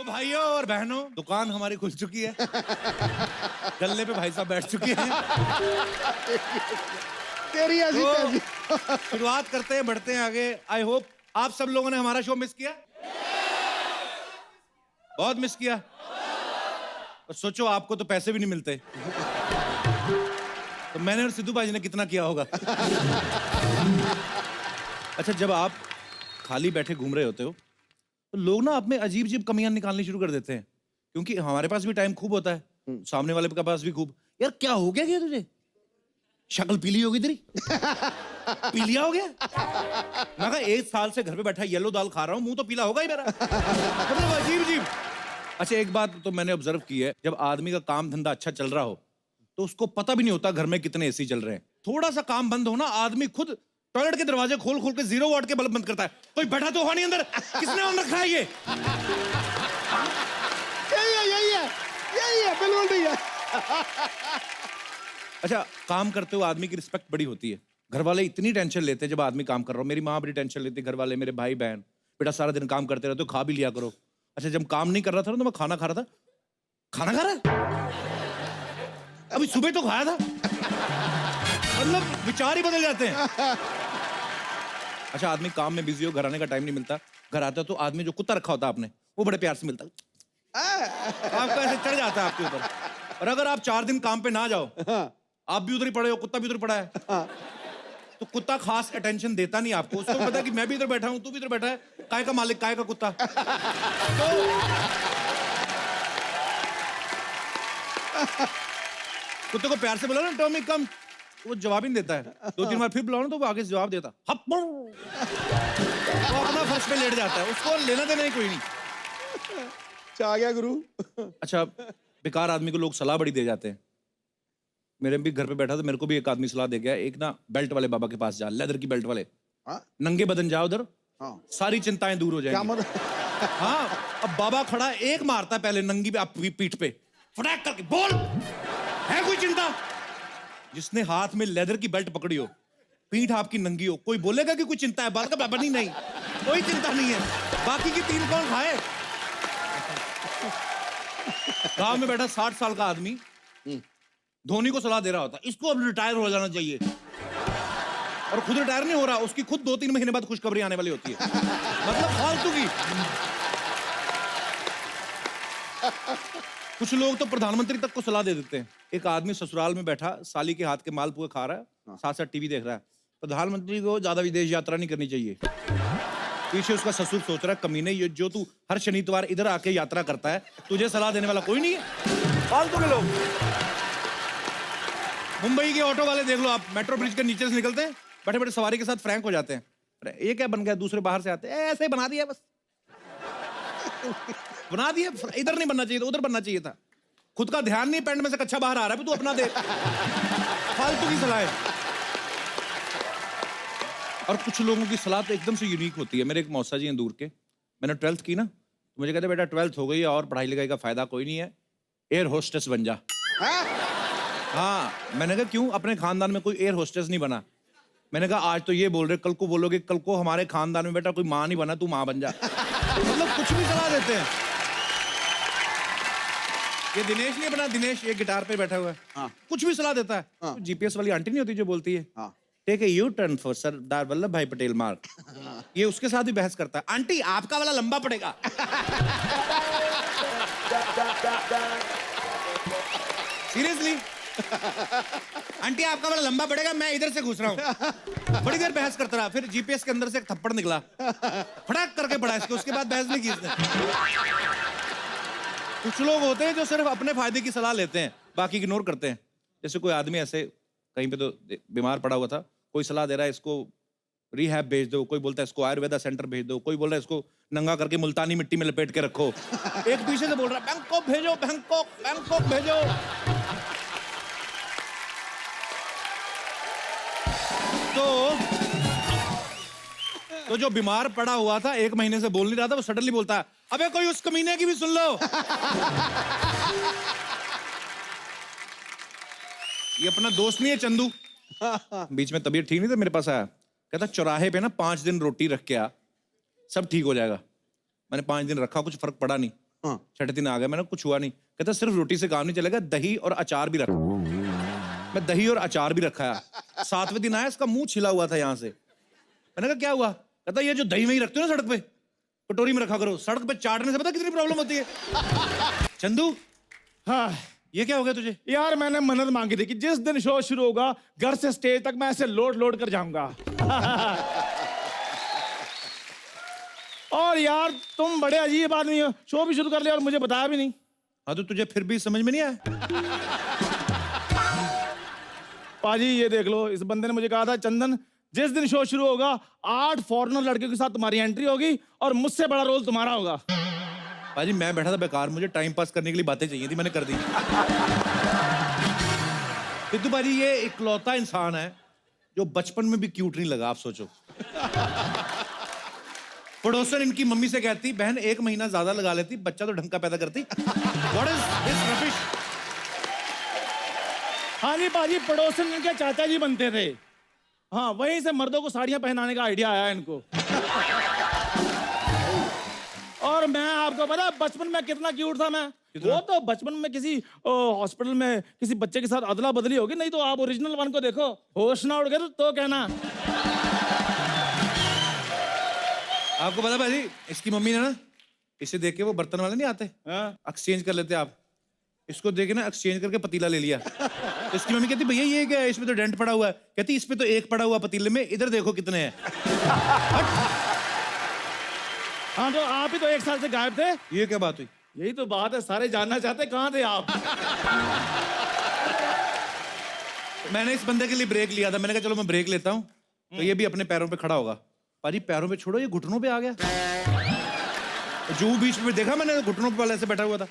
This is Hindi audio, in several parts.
भाइयों और बहनों, दुकान हमारी खुल चुकी है। गल्ले पे भाई साहब बैठ चुके हैं। तेरी ऐसी तो तैसी। शुरुआत करते हैं, बढ़ते हैं आगे। आई होप आप सब लोगों ने हमारा शो मिस किया, बहुत मिस किया। और सोचो आपको तो पैसे भी नहीं मिलते, तो मैंने और सिद्धू भाई ने कितना किया होगा। अच्छा, जब आप खाली बैठे घूम रहे होते हो तो लोग ना आप में अजीब अजीब कमियां निकालनी शुरू कर देते हैं, क्योंकि हमारे पास भी टाइम खूब होता है, सामने वाले के पास भी खूब। यार क्या हो गया तुझे, शक्ल पीली होगी तेरी। पीलिया हो गया। मैं कहा 1 साल से घर पे बैठा येलो दाल खा रहा हूं, मुंह तो पीला होगा ही मेरा। मतलब अजीब अजीब। अच्छा, एक बात तो मैंने ऑब्जर्व की है, जब आदमी का काम धंधा अच्छा चल रहा हो तो उसको पता भी नहीं होता घर में कितने एसी चल रहे हैं। थोड़ा सा काम बंद हो ना, आदमी खुद टॉयलेट के दरवाजे खोल खोल के 0 वाट के बल्ब बंद करता है। कोई बैठा तो हो नहीं अंदर, किसने ऑन रखा है ये? यही है बिल्कुल ठीक है। अच्छा, काम करते हुए आदमी की रिस्पेक्ट बड़ी होती है। घर वाले इतनी टेंशन लेते हैं जब आदमी काम कर रहा हो। मेरी माँ बड़ी टेंशन लेती है, घर वाले, मेरे भाई बहन, बेटा सारा दिन काम करते रहते हो, खा भी लिया करो। अच्छा, जब काम नहीं कर रहा था ना तो मैं खाना खा रहा था। खाना खा रहा है? अभी सुबह तो खाया था। मतलब विचार ही बदल जाते हैं। अच्छा, आदमी काम में बिजी हो, घर आने का टाइम नहीं मिलता। घर आता तो आदमी जो कुत्ता रखा होता है आपने, वो बड़े प्यार से मिलता है, आपको ऐसे चढ़ जाता है आपके ऊपर। और अगर आप 4 दिन काम पे ना जाओ, आप भी उधर ही पड़े हो, कुत्ता भी उधर पड़ा है, तो कुत्ता खास अटेंशन देता नहीं आपको। उसको पता है कि मैं भी इधर बैठा हूं, तू भी इधर बैठा है, काय का मालिक काय का कुत्ता। तो कुत्ते को प्यार से बोला ना टॉमी कम, वो जवाब ही नहीं देता है। 2-3 बार फिर बुलाओ ना तो वो आगे से जवाब देता, हप, वो अपना फर्श पे लेट जाता है, उसको लेना देना ही कोई नहीं। आ गया गुरु। अच्छा, बेकार आदमी को लोग सलाह बड़ी दे जाते हैं। मेरे भी घर पे बैठा था, मेरे को भी एक आदमी सलाह दे गया, एक ना बेल्ट वाले बाबा के पास जा, लेदर की बेल्ट वाले, हाँ? नंगे बदन जाओ उधर, हाँ। सारी चिंताएं दूर हो क्या जाएंगी। मतलब? हाँ, अब बाबा खड़ा एक मारता है पहले नंगी पे, पीठ पे फटाक करके, बोल है कोई चिंता? जिसने हाथ में लेदर की बेल्ट पकड़ी हो, पीठ आपकी नंगी हो, कोई बोलेगा कि कोई चिंता है? बात का बाबा नहीं, कोई चिंता नहीं है। बाकी की 3 कौन खाए? गांव में बैठा 60 साल का आदमी धोनी को सलाह दे रहा होता, इसको अब रिटायर हो जाना चाहिए, और खुद रिटायर नहीं हो रहा, उसकी खुद 2-3 महीने बाद खुशखबरी आने वाली होती है। मतलब फालतू की। कुछ लोग तो प्रधानमंत्री तक को सलाह दे देते हैं। एक आदमी ससुराल में बैठा साली के हाथ के मालपुए खा रहा है, साथ साथ टीवी देख रहा है। प्रधानमंत्री को ज्यादा विदेश यात्रा नहीं करनी चाहिए। पीछे उसका ससुर सोच रहा है, कमीने ये जो तू हर शनिवार इधर आके यात्रा करता है, तुझे सलाह देने वाला कोई नहीं है। फालतू के लोग। मुंबई के ऑटो वाले देख लो आप, मेट्रो ब्रिज के नीचे से निकलते हैं, बैठे बैठे सवारी के साथ फ्रैंक हो जाते हैं। अरे ये क्या बन गया, दूसरे बाहर से आते हैं, ऐसे ही बना दिया बस। बना दिया, इधर नहीं बनना चाहिए था, उधर बनना चाहिए था। खुद का ध्यान नहीं, पैंट में से कच्चा बाहर आ रहा है, तू अपना दे। फालतू की सलाह है। और कुछ लोगों की सलाह तो एकदम से यूनिक होती है। मेरे एक मौसा जी हैं दूर के, मैंने 12th की ना, तो मुझे कहते बेटा 12th हो गई है और पढ़ाई लिखाई का फायदा कोई नहीं है, एयर होस्टेस बन जा। हाँ, मैंने कहा क्यों, अपने खानदान में कोई एयर होस्टेस नहीं बना। मैंने कहा आज तो ये बोल रहे, कल को बोलोगे कल को हमारे खानदान में बेटा कोई माँ नहीं बना, तू माँ बन जा। मतलब कुछ भी सलाह देते हैं। ये दिनेश नहीं बना, दिनेश ये गिटार पे बैठा हुआ है, हाँ। कुछ भी सलाह देता है। हाँ। तो जीपीएस वाली आंटी नहीं होती जो बोलती है, हाँ। Take a U turn for Sardar Vallabh Bhai Patel मार्ग, ये उसके साथ भी बहस करता है। आंटी आपका वाला लंबा पड़ेगा। सीरियसली, आंटी आपका वाला लंबा पड़ेगा, मैं इधर से घुस रहा हूँ। बड़ी देर बहस करता रहा, फिर जीपीएस के अंदर से एक थप्पड़ निकला, फटाक करके पड़ा इसको, उसके बाद बहस नहीं की इसने। कुछ लोग होते हैं जो सिर्फ अपने फायदे की सलाह लेते हैं, बाकी इग्नोर करते हैं। जैसे कोई आदमी ऐसे कहीं पे तो बीमार पड़ा हुआ था, कोई सलाह दे रहा है इसको रिहैब भेज दो, कोई बोलता है इसको आयुर्वेदा सेंटर भेज दो, कोई बोल रहा है इसको नंगा करके मुल्तानी मिट्टी में लपेट के रखो। एक पीछे से बोल रहा है बैंकॉक भेजो, बैंकॉक बैंकॉक भेजो। तो जो बीमार पड़ा हुआ था 1 महीने से बोल नहीं रहा था, वो सडनली बोलता है अबे कोई उस कमीने की भी सुन लो। ये अपना दोस्त नहीं है चंदू, बीच में तबीयत ठीक नहीं था, मेरे पास आया, कहता चौराहे पे ना 5 दिन रोटी रख के आ, सब ठीक हो जाएगा। मैंने 5 दिन रखा, कुछ फर्क पड़ा नहीं। हाँ। छठे दिन आ गया, मैंने कुछ हुआ नहीं। कहता सिर्फ रोटी से काम नहीं चलेगा, दही और अचार भी रख। मैं दही और अचार भी रखा है। 7वें दिन आया, इसका मुंह छिला हुआ था यहाँ से। मैंने कहा क्या हुआ? कहता ये जो दही वही रखते हो ना सड़क पे, कटोरी में रखा करो, सड़क पे चाटने से पता कितनी प्रॉब्लम होती है। चंदू, हाँ ये क्या हो गया तुझे? यार, मैंने मन्नत मांगी थी कि जिस दिन शो शुरू होगा घर से स्टेज तक मैं ऐसे लोड लोड कर जाऊंगा। और यार तुम बड़े अजीब आदमी हो, शो भी शुरू कर लिया और मुझे बताया भी नहीं। हाँ तो तुझे फिर भी समझ में नहीं आया? पाजी ये देख लो, इस बंदे ने मुझे कहा था चंदन जिस दिन शो शुरू होगा 8 फॉरेनर लड़कियों के साथ तुम्हारी एंट्री होगी और मुझसे बड़ा रोल तुम्हारा होगा। पाजी मैं बैठा था बेकार, मुझे टाइम पास करने के लिए बातें चाहिए थी, मैंने कर दी। सिद्धू पाजी ये इकलौता इंसान है जो बचपन में भी क्यूट नहीं लगा, आप सोचो। पड़ोसन इनकी मम्मी से कहती बहन 1 महीना ज्यादा लगा लेती, बच्चा तो ढंग का पैदा करती। What is this rubbish? हाँ जी पाजी, पड़ोसन इनके चाचा जी बनते थे। हाँ, वहीं से मर्दों को साड़ियां पहनाने का आइडिया आया इनको। और मैं आपको पता बचपन में कितना क्यूट था मैं। वो तो बचपन में किसी हॉस्पिटल में किसी बच्चे के साथ अदला बदली होगी, नहीं तो आप ओरिजिनल वन को देखो, होश ना उड़ गए तो कहना। आपको पता भाजी, इसकी मम्मी ने ना इसे देख के, वो बर्तन वाले नहीं आते, हाँ? एक्सचेंज कर लेते आप, इसको देखे ना एक्सचेंज करके पतीला ले लिया। तो इसकी मम्मी कहती भैया ये क्या है, इसमें तो डेंट पड़ा हुआ है। कहती इस पे तो 1 पड़ा हुआ पतीले में, इधर देखो कितने हैं। हाँ तो आप ही तो 1 साल से गायब थे। ये क्या बात हुई? यही तो बात है, सारे जानना चाहते कहाँ थे आप। मैंने इस बंदे के लिए ब्रेक लिया था, मैंने कहा चलो मैं ब्रेक लेता हूँ तो ये भी अपने पैरों पे खड़ा होगा। पाजी पैरों पे छोड़ो, ये घुटनों पे आ गया। जो बीच में देखा मैंने, घुटनों पे वाले ऐसे बैठा हुआ था।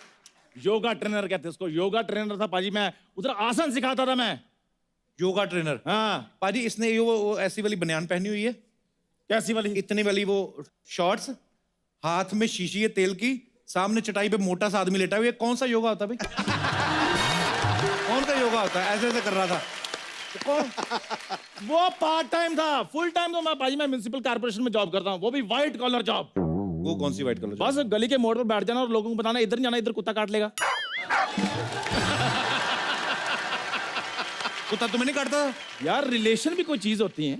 योगा ट्रेनर कहते उसको, योगा ट्रेनर था पाजी। मैं उधर आसन सिखाता था मैं। योगा ट्रेनर? हाँ। पाजी इसने ये वो ऐसी वाली बनियान पहनी हुई है, कैसी वाली? इतनी वाली वो शॉर्ट्स, हाथ में शीशी है तेल की, सामने चटाई पे मोटा सा आदमी लेटा हुआ है। कौन सा योगा होता है भाई? कौन सा योगा होता है? ऐसे ऐसे कर रहा था। वो पार्ट टाइम था, फुल टाइम तो मैं पाजी मैं म्युनिसिपल कॉर्पोरेशन में जॉब करता हूँ, वो भी व्हाइट कॉलर जॉब। वो कौन सी व्हाइट कलर? बस गली के मोड़ पर बैठ जाना और लोगों को बताना इधर नहीं जाना, इधर कुत्ता काट लेगा। कुत्ता तुम्हें नहीं काटता? यार रिलेशन भी कोई चीज होती है।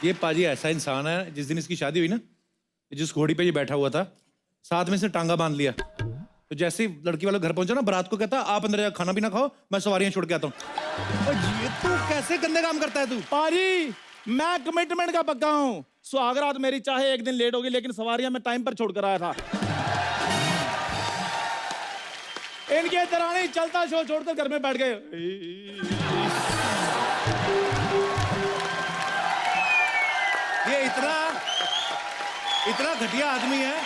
ये पाजी ऐसा इंसान है, जिस दिन इसकी शादी हुई ना, जिस घोड़ी पे ये बैठा हुआ था, साथ में इसने टांगा बांध लिया। तो जैसे ही लड़की वाला घर पहुंचा ना, बारात को कहता आप अंदर जा, खाना भी ना खाओ, मैं सवारियां छोड़ के आता हूँ। ये तू कैसे गंदे काम करता है तू? पाजी मैं कमिटमेंट का पक्का हूँ। सुहागरात मेरी चाहे 1 दिन लेट होगी, लेकिन सवारियां मैं टाइम पर छोड़कर आया था। इनके दरानी चलता शो छोड़कर घर में बैठ गए। ये इतना घटिया आदमी है।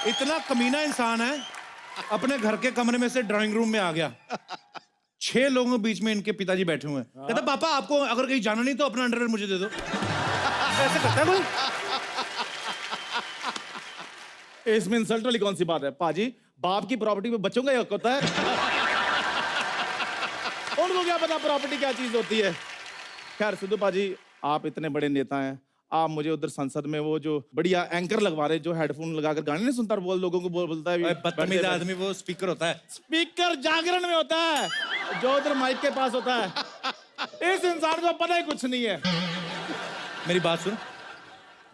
इतना कमीना इंसान है, अपने घर के कमरे में से ड्राइंग रूम में आ गया। 6 लोगों के बीच में इनके पिताजी बैठे हुए हैं। कहता पापा आपको अगर कहीं जाना नहीं तो अपना अंडरवेयर मुझे दे दो। ऐसे करता है कोई? इसमें इंसल्ट वाली कौन सी बात है पाजी? बाप की प्रॉपर्टी में बच्चों का हक होता है। उनको क्या पता प्रॉपर्टी क्या चीज होती है। खैर सिद्धू पाजी, आप इतने बड़े नेता हैं, आप मुझे उधर संसद में वो जो बढ़िया एंकर लगवा रहे, जो हेडफोन लगाकर गाने नहीं सुनता, वो लोगों को बोलता है बदतमीज आदमी, वो स्पीकर होता है। स्पीकर जागरण में होता है, जो उधर माइक के पास होता है। इस इंसान को पता ही कुछ नहीं है। मेरी बात सुन,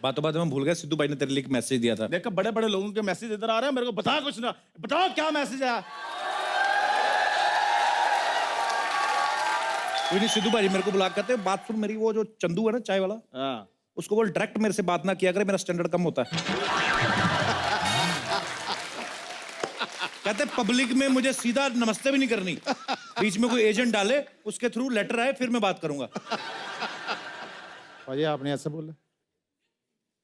बातों बातों में भूल गया, सिद्धू भाई ने तेरे लिए एक मैसेज दिया था। देखो बड़े बड़े लोगों के मैसेज इधर आ रहे हैं, मेरे को बता कुछ ना, बताओ क्या मैसेज है। कोई नहीं, सिद्धू भाई मेरे को बुला कहते हैं बात सुन मेरी, वो जो चंदू है ना चाय वाला, हाँ। उसको बोल डायरेक्ट मेरे से बात ना किया करे, मेरा स्टैंडर्ड कम होता है। कहते पब्लिक में मुझे सीधा नमस्ते भी नहीं करनी, बीच में कोई एजेंट डाले, उसके थ्रू लेटर आए, फिर मैं बात करूंगा। भाई आपने ऐसे बोला,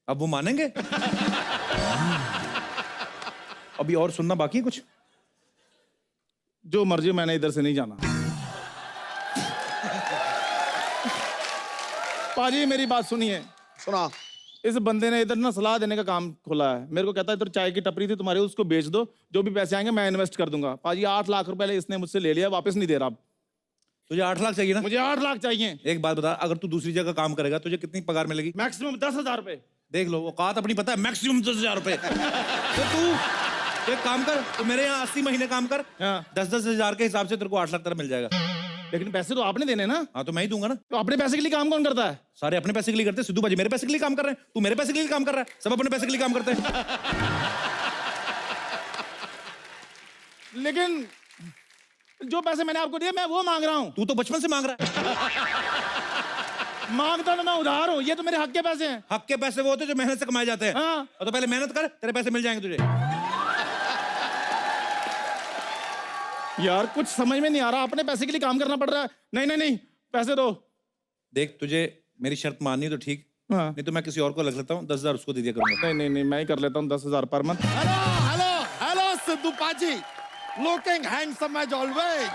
अब वो मानेंगे? अभी और सुनना बाकी है कुछ? जो मर्जी, मैंने इधर से नहीं जाना। पाजी मेरी बात सुनिए। सुना। इस बंदे ने इधर ना सलाह देने का काम खोला है। मेरे को कहता है इधर चाय की टपरी थी तुम्हारी, उसको बेच दो, जो भी पैसे आएंगे मैं इन्वेस्ट कर दूंगा। पाजी 8 लाख रुपए इसने मुझसे ले लिया, वापस नहीं दे रहा। तुझे 8 लाख चाहिए ना? मुझे 8 लाख चाहिए। एक बात बता, अगर तू दूसरी जगह काम करेगा तुझे कितनी पगार मिलेगी? मैक्सिमम 10,000 रुपए। देख लो, औकात अपनी पता है, मैक्सिमम 10,000 रुपए। तो तू एक काम कर, तू मेरे यहाँ 80 महीने काम कर, हाँ। 10-10 हजार के हिसाब से तेरे को 8 लाख तेरा मिल जाएगा। लेकिन पैसे तो आपने देने ना। हाँ तो मैं ही दूंगा ना। तो अपने पैसे के लिए काम कौन करता है? सारे अपने पैसे के लिए करते हैं। सिद्धू भाजी मेरे पैसे के लिए काम कर रहे हैं, तू मेरे पैसे के लिए काम कर रहा है, सब अपने पैसे के लिए काम करते हैं। लेकिन जो पैसे मैंने आपको दिए मैं वो मांग रहा हूँ। तू तो बचपन से मांग रहा है। मांगता तो मैं उधार हूँ, ये तो मेरे हक के पैसे हैं। हक के पैसे वो होते हैं जो मेहनत से कमाए जाते हैं। हाँ। और तो पहले मेहनत कर, तेरे पैसे मिल जाएंगे तुझे। यार कुछ समझ में नहीं आ रहा, अपने पैसे के लिए काम करना पड़ रहा है। नहीं नहीं नहीं, पैसे दो। देख, तुझे मेरी शर्त माननी है तो ठीक, हाँ। नहीं तो मैं किसी और को रख लेता हूँ, 10,000 उसको दे दिया करूंगा। नहीं नहीं नहीं, मैं ही कर लेता हूँ 10,000 per month. Hello hello hello Sidhu Paaji, looking handsome as always.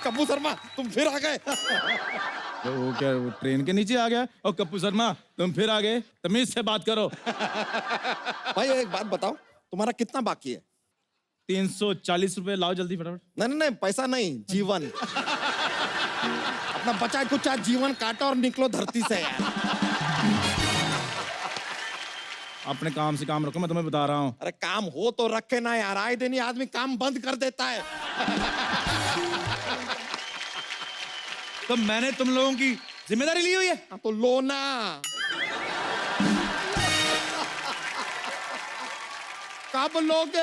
Kapoor Sharma तुम फिर आ गए। तो वो क्या, वो ट्रेन के नीचे आ गया? और कपूर शर्मा तुम फिर आ गए, तमीज से बात करो। भाई एक बात बताओ, तुम्हारा कितना बाकी है? 340 रुपए लाओ जल्दी फटाफट। नहीं नहीं नहीं, पैसा नहीं, जीवन। अपना बचा कुचा जीवन काटो और निकलो धरती से यार। अपने काम से काम रखो, मैं तुम्हें बता रहा हूँ। अरे काम हो तो रखे ना यार, आए दिन ही आदमी काम बंद कर देता है। तो मैंने तुम लोगों की जिम्मेदारी ली हुई है। हाँ, तो लो ना। कब लोगे?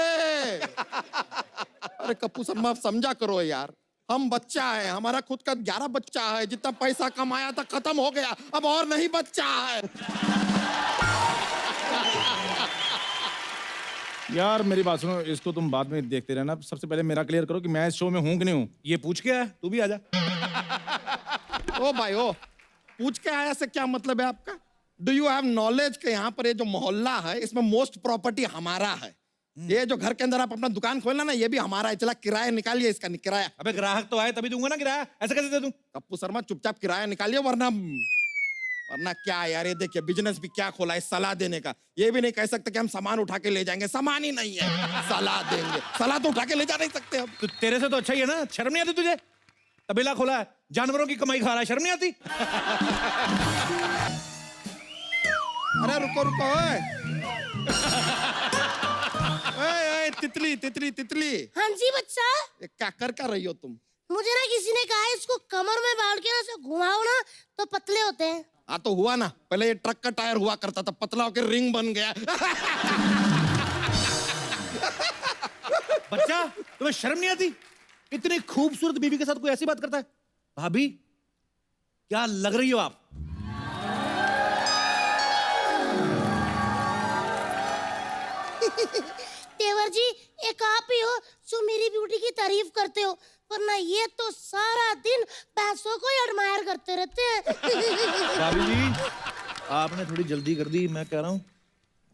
अरे कपूर शर्मा आप समझा करो यार, हम बच्चा है, हमारा खुद का 11 बच्चा है, जितना पैसा कमाया था खत्म हो गया, अब और नहीं बच्चा है। यार मेरी बात सुनो, इसको तुम बाद में देखते रहना, सबसे पहले मेरा क्लियर करो कि मैं इस शो में हूँ कि नहीं हूँ। ये पूछ के आया, तू भी आजा। ओ भाई ओ, पूछ के आया से क्या मतलब है आपका? डू यू हैव नॉलेज के यहाँ पर ये जो मोहल्ला है इसमें मोस्ट प्रॉपर्टी हमारा है। ये जो घर के अंदर आप अपना दुकान खोलना ना, ये भी हमारा है। चला किराया निकालिए इसका, किराया। अबे ग्राहक तो आए तभी दूंगा ना किराया, ऐसे कैसे दे दूं? कप्पू शर्मा चुपचाप किराया निकालिए, वरना वरना क्या यार, ये देखिए बिजनेस भी क्या खोला है सलाह देने का। ये भी नहीं कह सकते कि हम सामान उठा के ले जाएंगे, सामान ही नहीं है, सलाह देंगे। सलाह तो उठा के ले जा नहीं सकते हम। तो तेरे से तो अच्छा ही है ना, शर्म नहीं आती तुझे? तबेला खोला है, जानवरों की कमाई खा रहा है, शर्म नहीं आती? अरे रुको रुको, ओए तितली तितली तितली, हाँ जी बच्चा। ये क्या कर रही हो तुम? मुझे ना किसी ने कहा है इसको कमर में बांध के ना ऐसे घुमाओ ना तो पतले होते हैं। हाँ तो हुआ ना, पहले ये ट्रक का टायर हुआ करता था, पतला होकर रिंग बन गया। बच्चा, तुम्हें शर्म नहीं आती? इतनी खूबसूरत बीवी के साथ कोई ऐसी बात करता है? भाभी, क्या लग रही हो आप? तेवर जी, एक आप ही हो जो मेरी ब्यूटी की तारीफ करते हो, वरना ये तो सारा दिन पैसों को ही एडमायर करते रहते हैं। भाभी जी, आपने थोड़ी जल्दी कर दी, मैं कह रहा हूँ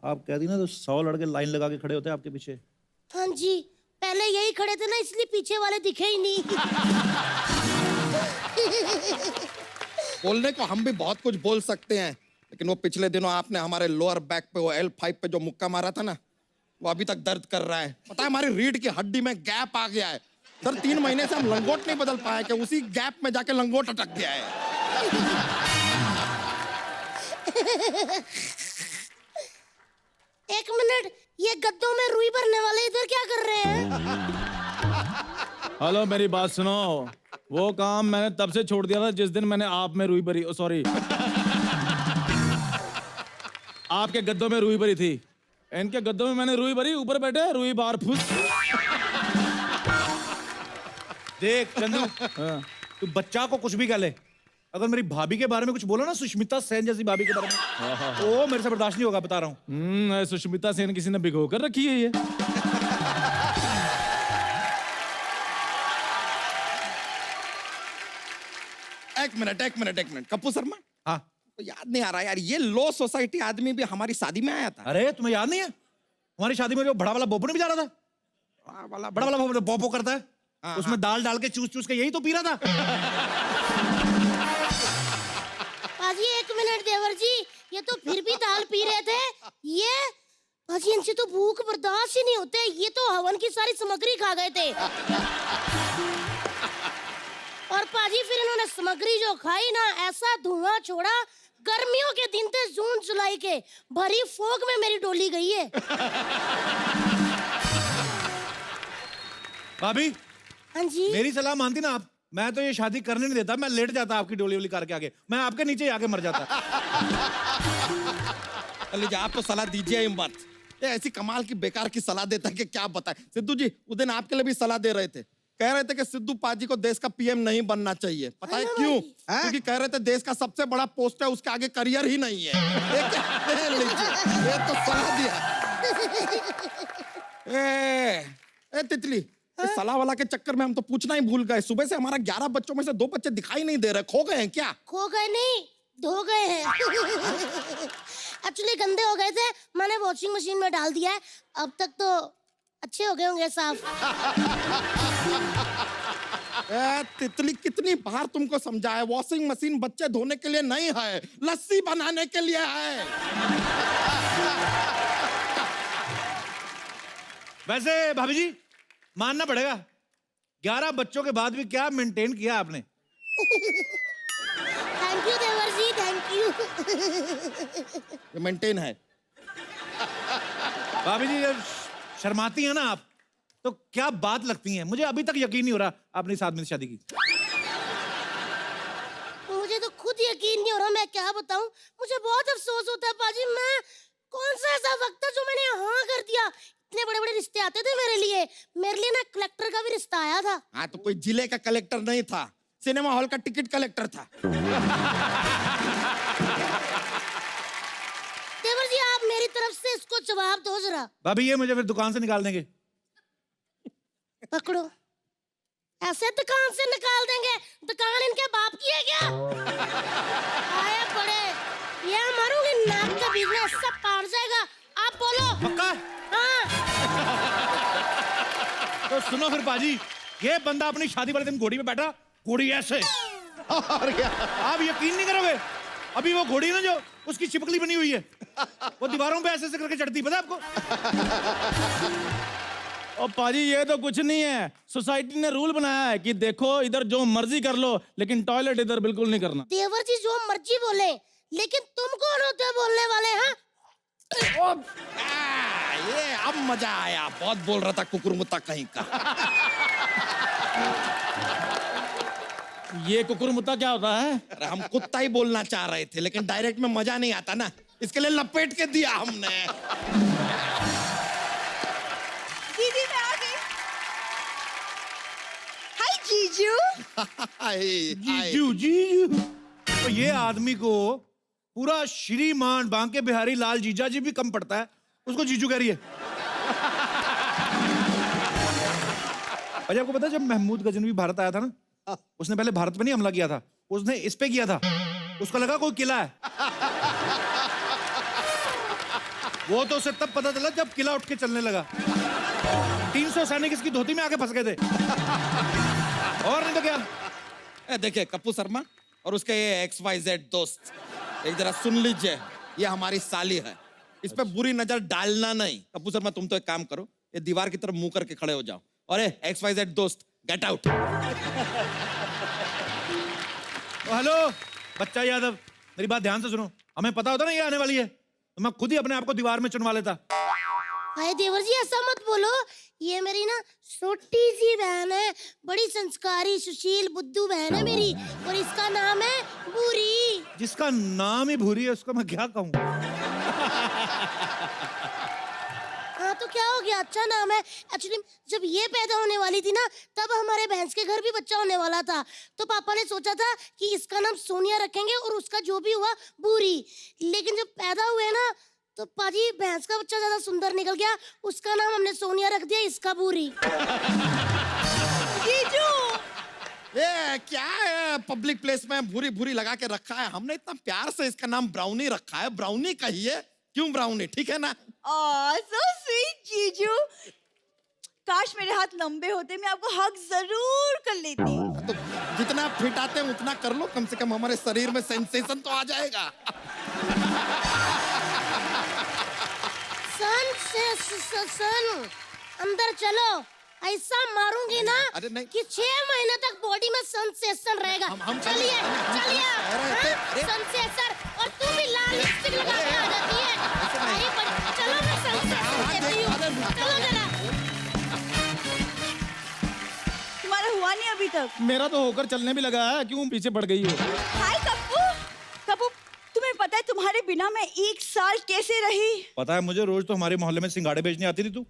आप कह दी ना तो 100 लड़के लाइन लगा के खड़े होते हैं आपके पीछे। हाँ जी, पहले यही खड़े थे ना, इसलिए पीछे वाले दिखे ही नहीं। बोलने को हम भी बहुत कुछ बोल सकते हैं, लेकिन वो पिछले दिनों आपने हमारे लोअर बैक पे वो L5 पे जो मुक्का मारा था ना, वो अभी तक दर्द कर रहा है। पता है हमारी रीढ़ की हड्डी में गैप आ गया है सर। 3 महीने से हम लंगोट नहीं बदल पाए कि उसी गैप में जाके लंगोट अटक गया है। एक मिनट, ये गद्दों में रुई भरने वाले इधर क्या कर रहे हैं? हेलो मेरी बात सुनो, वो काम मैंने तब से छोड़ दिया था जिस दिन मैंने आप में रुई भरी, सॉरी आपके गद्दों में रुई भरी थी। इनके गद्दों में मैंने रुई भरी, ऊपर बैठे रुई बार फुस। देख चंदू, हाँ। तू बच्चा को कुछ भी कह ले, अगर मेरी भाभी के बारे में कुछ बोला ना, सुष्मिता सेन जैसी भाभी के बारे में, ओ मेरे से बर्दाश्त नहीं होगा, बता रहा हूँ। सुष्मिता सेन किसी ने भिगो कर रखी है ये। एक मिनट कपूर शर्मा, हाँ, तो याद नहीं आ रहा यार, ये लो सोसाइटी आदमी भी हमारी शादी में आया था। अरे तुम्हें याद नहीं है हमारी शादी में जो बड़ा वाला बोपो नहीं भी जा रहा था? बड़ा वाला बोपो बोपो करता है, उसमें दाल डाल के चूस चूस के यही तो पी रहा था। पाजी एक मिनट देवर जी, ये तो फिर भी दाल पी रहे थे। ये पाजी, इनसे तो भूख बर्दाश्त ही नहीं होते, ये तो हवन की सारी सामग्री खा गए थे। और पाजी फिर इन्होंने सामग्री जो खाई ना, ऐसा धुआं छोड़ा। गर्मियों के दिन थे, जून जुलाई के, भरी फोग में मेरी डोली गई है। भाभी, हाँ जी। मेरी सलाह मानती ना आप, मैं तो ये शादी करने नहीं देता, मैं लेट जाता आपकी डोली वोली करके आगे, मैं आपके नीचे ही आके मर जाता। लीजिए, आप तो सलाह दीजिए ही मत। ये ऐसी कमाल की बेकार की सलाह देता है कि क्या बताएं। सिद्धू जी उस दिन आपके लिए भी सलाह दे रहे थे, कह रहे थे कि सिद्धू पाजी को देश का पीएम नहीं बनना चाहिए। पता है क्यों? क्योंकि कह रहे थे देश का सबसे बड़ा पोस्ट है, उसके आगे करियर ही नहीं है। लीजिए, ये तो सलाह दिया। ए तितली, इस सलाह वाला के चक्कर में हम तो पूछना ही भूल गए। सुबह से हमारा 11 बच्चों में से 2 बच्चे दिखाई नहीं दे रहे, खो गए हैं क्या? खो गए नहीं, धो गए हैं। एक्चुअली गंदे हो गए थे, मैंने वॉशिंग मशीन में डाल दिया है, अब तक तो अच्छे हो गए होंगे साफ। तितली, कितनी बार तुमको समझाया, वॉशिंग मशीन बच्चे धोने के लिए नहीं है, लस्सी बनाने के लिए है। वैसे भाभी जी मानना पड़ेगा, 11 बच्चों के बाद भी क्या मेंटेन किया आपने। थैंक यू देवर जी, थैंक यू। ये मेंटेन है। भाभी जी जब शर्माती हैं ना आप, तो क्या बात लगती हैं, मुझे अभी तक यकीन नहीं हो रहा आपने इस आदमी से शादी की। मुझे तो खुद यकीन नहीं हो रहा, मैं क्या बताऊं। मुझे बहुत अफसोस होता है पाजी, मैं कौन सा ऐसा वक्त था जो मैंने हाँ कर दिया। इतने बड़े बड़े रिश्ते आते थे मेरे लिए ना कलेक्टर का भी रिश्ता आया था। हाँ तो कोई जिले का कलेक्टर नहीं था, सिनेमा हॉल का टिकट कलेक्टर था। देवर जी आप मेरी तरफ से इसको जवाब दो जरा। भाभी ये मुझे फिर दुकान से निकाल देंगे। पकड़ो, ऐसे दुकान से निकाल देंगे? दुकान इनके बाप की है क्या? आए बड़े, ये मारूंगी नाक का बिजनेस सब पार जाएगा। आप बोलो। पक्का? हाँ। तो सुनो फिर पाजी, ये बंदा अपनी शादी वाले दिन घोड़ी पे बैठा, घोड़ी ऐसे, और क्या? आप यकीन नहीं करोगे, अभी वो घोड़ी ना जो उसकी चिपकली बनी हुई है, वो दीवारों पे ऐसे ऐसे करके चढ़ती, पता है आपको? और पाजी ये तो कुछ नहीं है, सोसाइटी ने रूल बनाया है कि देखो इधर जो मर्जी कर लो, लेकिन टॉयलेट इधर बिल्कुल नहीं करना। देवर जी जो मर्जी बोले, लेकिन तुम कौन होते हो बोलने वाले? हाँ ये अब मजा आया, बहुत बोल रहा था कुकुरमुत्ता कहीं का। ये कुकुरमुत्ता क्या होता है? अरे हम कुत्ता ही बोलना चाह रहे थे, लेकिन डायरेक्ट में मजा नहीं आता ना, इसके लिए लपेट के दिया हमने। दीदी मैं आ गई। हाय जीजू। जीजू जीजू, तो ये आदमी को पूरा श्रीमान बांके बिहारी लाल जीजा जी भी कम पड़ता है, उसको जीजू कह रही है। अजय आपको पता है जब महमूद गजनवी भारत आया था ना, उसने पहले भारत पे नहीं हमला किया था, उसने इस पे किया था, उसको लगा कोई किला है। वो तो उसे तब पता चला जब किला उठ के चलने लगा। 300 सैनिक इसकी धोती में आके फंस गए थे। और नहीं तो क्या। देखिए कप्पू शर्मा और उसके ये XYZ दोस्त, एक जरा सुन लीजिए, ये हमारी साली है, इस पे बुरी नजर डालना नहीं। कप्पू शर्मा तुम तो एक काम करो, ये दीवार की तरफ मुंह करके खड़े हो जाओ, और ये XYZ दोस्त गेट आउट। हेलो बच्चा यादव, मेरी बात ध्यान से सुनो, हमें पता होता ना ये आने वाली है, तो मैं खुद ही अपने आप को दीवार में चुनवा लेता। हाय देवर जी ऐसा मत बोलो, ये मेरी ना छोटी सी बहन है, बड़ी संस्कारी सुशील बुद्धू बहन है मेरी, और इसका नाम है भूरी। जिसका नाम ही भूरी है उसको मैं क्या कहूँ। हाँ तो क्या हो गया, अच्छा नाम है। एक्चुअली जब ये पैदा होने वाली थी ना, तब हमारे भैंस के घर भी बच्चा होने वाला था, तो पापा ने सोचा था कि इसका नाम सोनिया रखेंगे और उसका जो भी हुआ भूरी। लेकिन जब पैदा हुए ना, तो पाजी भैंस का बच्चा ज्यादा सुंदर निकल गया, उसका नाम हमने सोनिया रख दिया, इसका भूरी। जीजू ये क्या है, पब्लिक प्लेस में भूरी भूरी लगा के रखा है, हमने इतना प्यार से इसका नाम ब्राउनी रखा है। ब्राउनी कहिए, क्यों ब्राउनी, ठीक है ना? सो स्वीट जीजू, काश मेरे हाथ लंबे होते, मैं आपको हग जरूर कर लेती। तो जितना फिट आते हैं उतना कर लो, कम से कम हमारे शरीर में सेंसेशन तो आ जाएगा। सन अंदर चलो, ऐसा मारूंगी ना अरे नहीं। कि 6 महीने तक बॉडी में सेंसेशन रहेगा। हम चलिए चलिए अरे, अरे। सेंसेशन, और तू भी लाल लिपस्टिक लगा के आ जाती है। आई बड़ी- चलो मैं सेंसेशन देती हूँ, चलो जरा। तुम्हारा हुआ नहीं अभी तक? मेरा तो होकर चलने भी लगा है, क्यों पीछे पड़ गई हो? हाय कप्पू। कप्पू, तुम्हें पता है तुम्हारे बिना मैं 1 साल कैसे रही? पता है मुझे, रोज तो हमारे मोहल्ले में सिंगाड़े बेचने आती थी तू।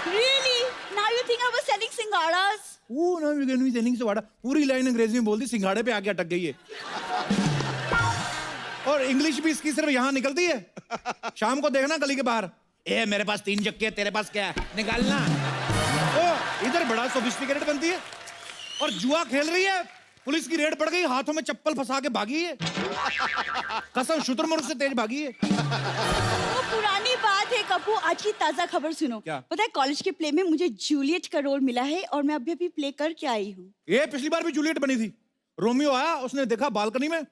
Really? Now you think I was selling सिंगाड़ास? वो ना विगन सेलिंग से वाड़ा पूरी लाइन अंग्रेजी में बोल दी, सिंगाड़े पे आके अटक गई है। और इंग्लिश भी इसकी सिर्फ यहाँ निकलती है। शाम को देखना गली के बाहर, ए मेरे पास 3 चक्के, तेरे पास क्या है, निकालना। ओ इधर बड़ा सोफिस्टिकेटेड बनती है और जुआ खेल रही है। पुलिस की रेड पड़ गई, हाथों में चप्पल फंसा के भागी है। कसम शुतुरमुर्ग से तेज भागी है। वो पुरानी बात है कप्पू। आज की ताजा खबर सुनो। क्या? पता है कॉलेज के प्ले में मुझे जूलियट का रोल मिला है और मैं अभी प्ले करके आई हूँ। ये पिछली बार भी जूलियट बनी थी। रोमियो आया, उसने देखा बालकनी में,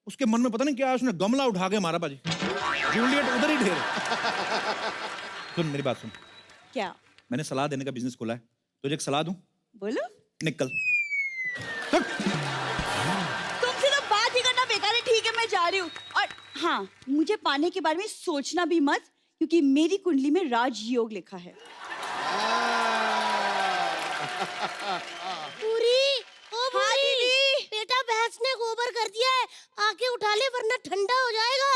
उसके मन में पता नहीं क्या, उसने गमला उठा के मारा बाजी। जूलियट उधर ही ढेर। सुन मेरी बात सुन, क्या? मैंने सलाह देने का बिजनेस खोला है, तुझे एक सलाह दूं? बोलो। निकल। तुमसे तो बात ही करना बेकार है। ठीक है मैं जा रही हूँ। और हाँ, मुझे पाने के बारे में सोचना भी मत, क्योंकि मेरी कुंडली में राजयोग लिखा है। पूरी, ओ हाँ, पूरी, दीदी। बेटा भैंस ने गोबर कर दिया है, आके उठा ले वरना ठंडा हो जाएगा।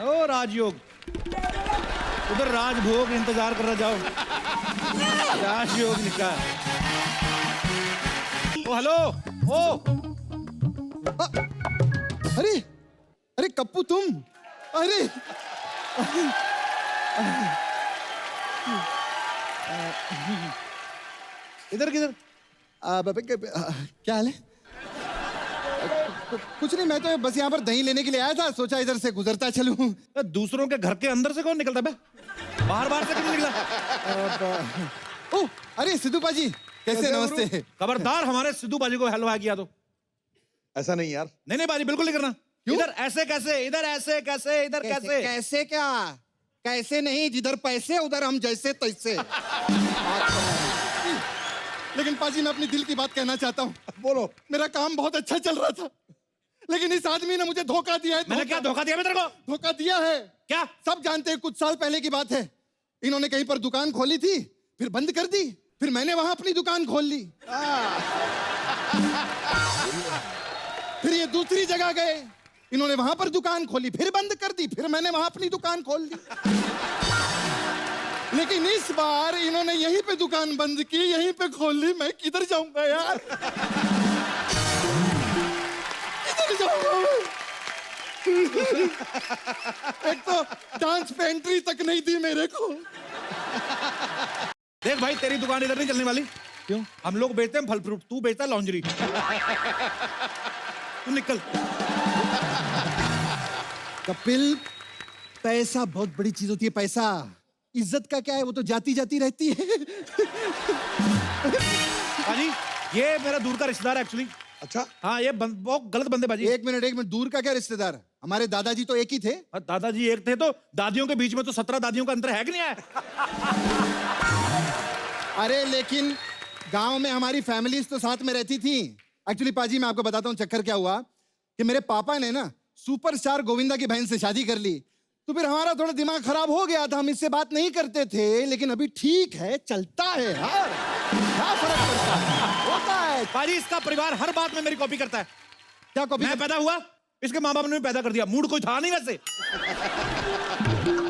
ओ राजयोग, उधर राजभोग इंतजार कर रहा, जाओ। राजयोग निकाल। ओ हेलो, ओ अरे अरे कप्पू तुम, अरे इधर किधर? क्या हाल है? कुछ नहीं, मैं तो बस यहाँ पर दही लेने के लिए आया था, सोचा इधर से गुजरता चलूं। दूसरों के घर के अंदर से कौन निकलता बे? बाहर बाहर से क्यों निकला? ओ अरे सिद्धू पाजी, कैसे? नमस्ते। खबरदार हमारे सिद्धू बाजी को हलवा किया तो। ऐसा नहीं यार। नहीं बाजी बिल्कुल नहीं करना। इधर ऐसे कैसे, इधर ऐसे कैसे, इधर कैसे? कैसे क्या? कैसे नहीं, जिधर पैसे उधर हम जैसे तैसे। लेकिन पाजी मैं अपनी दिल की बात कहना चाहता हूँ। बोलो। मेरा काम बहुत अच्छा चल रहा था, लेकिन इस आदमी ने मुझे धोखा दिया है। मैंने क्या धोखा दिया मैं तेरे को? धोखा दिया है। क्या? सब जानते हैं, कुछ साल पहले की बात है। इन्होंने कहीं पर दुकान खोली थी, फिर बंद कर दी, फिर मैंने वहां अपनी दुकान खोल ली। फिर ये दूसरी जगह गए, इन्होंने वहां पर दुकान खोली, फिर बंद कर दी, फिर मैंने वहां अपनी दुकान खोल ली। लेकिन इस बार इन्होंने यहीं पे दुकान बंद की, यहीं पे खोल ली। मैं किधर जाऊंगा यार? किधर जाऊंगा मैं? एक तो डांस पे एंट्री तक नहीं दी मेरे को। देख भाई, तेरी दुकान इधर नहीं चलने वाली। क्यों? हम लोग बेचते हैं फल फ्रूट, तू बेचता है लॉन्जरी। तू निकल। कपिल, पैसा बहुत बड़ी चीज होती है। पैसा, इज्जत का क्या है, वो तो जाती जाती रहती है। बाजी ये मेरा दूर का रिश्तेदार है एक्चुअली। अच्छा। हाँ ये बहुत गलत बंदे बाजी। एक मिनट, दूर का क्या रिश्तेदार? हमारे दादाजी तो एक ही थे। दादाजी एक थे तो दादियों के बीच में तो 17 दादियों का अंतर है कि नहीं है? अरे लेकिन गांव में हमारी फैमिलीज तो साथ में रहती थी। एक्चुअली पाजी मैं आपको बताता हूँ चक्कर क्या हुआ कि मेरे पापा ने ना सुपरस्टार गोविंदा की बहन से शादी कर ली, तो फिर हमारा थोड़ा दिमाग खराब हो गया था, हम इससे बात नहीं करते थे। लेकिन अभी ठीक है, चलता है। हाँ, क्या फर्क पड़ता है? होता है। बाजी इसका परिवार हर बात में मेरी कॉपी करता है। क्या कॉपी? मैं पैदा हुआ, इसके माँ बाप ने भी पैदा कर दिया। मूड कोई था नहीं वैसे।